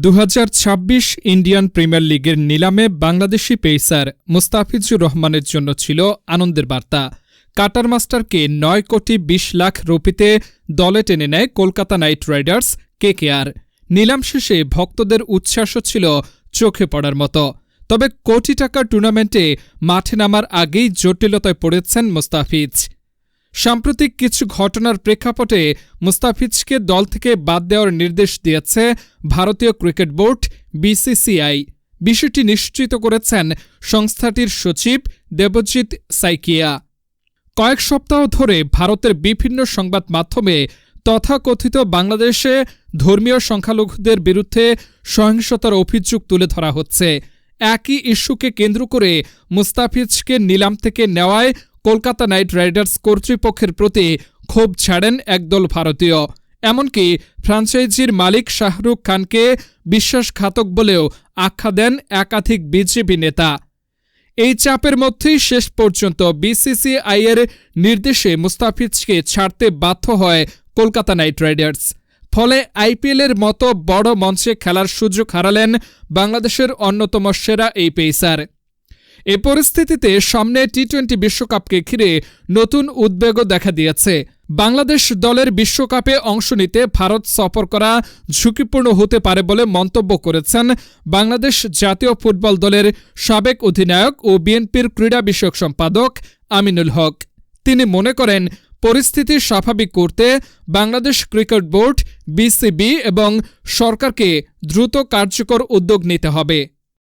2026 Indian premier লিগের নিলামে Bangladeshi pacer Mustafizur রহমানের জন্য ছিল আনন্দের বার্তা। কাটার মাস্টারকে 9 কোটি 20 লাখ রুপিতে দলে টেনে নেয় কলকাতা নাইট রাইডার্স কেকেআর। নিলাম শেষে ভক্তদের উচ্ছ্বাসও ছিল চোখে পড়ার মতো। তবে কোটি টাকার টুর্নামেন্টে মাঠে নামার আগেই জটিলতায় পড়েছেন মুস্তাফিজ। সাম্প্রতিক কিছু ঘটনার প্রেক্ষাপটে মুস্তাফিজকে দল থেকে বাদ দেওয়ার নির্দেশ দিয়েছে ভারতীয় ক্রিকেট বোর্ড বিসিসিআই। বিষয়টি নিশ্চিত করেছেন সংস্থাটির সচিব দেবজিৎ সাইকিয়া। কয়েক সপ্তাহ ধরে ভারতের বিভিন্ন সংবাদ মাধ্যমে তথাকথিত বাংলাদেশে ধর্মীয় সংখ্যালঘুদের বিরুদ্ধে সহিংসতার অভিযোগ তুলে ধরা হচ্ছে। একই ইস্যুকে কেন্দ্র করে মুস্তাফিজকে নিলাম থেকে নেওয়ায় কলকাতা নাইট রাইডার্স কর্তৃপক্ষের প্রতি ক্ষোভ ছাড়েন একদল ভারতীয়। এমনকি ফ্র্যাঞ্চাইজির মালিক শাহরুখ খানকে বিশ্বাসঘাতক বলেও আখ্যা দেন একাধিক বিজেপি নেতা। এই চাপের মধ্যেই শেষ পর্যন্ত বিসিসিআইয়ের নির্দেশে মুস্তাফিজকে ছাড়তে বাধ্য হয় কলকাতা নাইট রাইডার্স। ফলে আইপিএলের মতো বড় মঞ্চে খেলার সুযোগ হারালেন বাংলাদেশের অন্যতম সেরা এই পেসার। এ পরিস্থিতিতে সামনে টি-20 বিশ্বকাপকে ঘিরে নতুন উদ্বেগও দেখা দিয়েছে। বাংলাদেশ দলের বিশ্বকাপে অংশ নিতে ভারত সফর করা ঝুঁকিপূর্ণ হতে পারে বলে মন্তব্য করেছেন বাংলাদেশ জাতীয় ফুটবল দলের সাবেক অধিনায়ক ও বিএনপির ক্রীড়া বিষয়ক সম্পাদক আমিনুল হক। তিনি মনে করেন, পরিস্থিতি স্বাভাবিক করতে বাংলাদেশ ক্রিকেট বোর্ড, বিসিবি এবং সরকারকে দ্রুত কার্যকর উদ্যোগ নিতে হবে।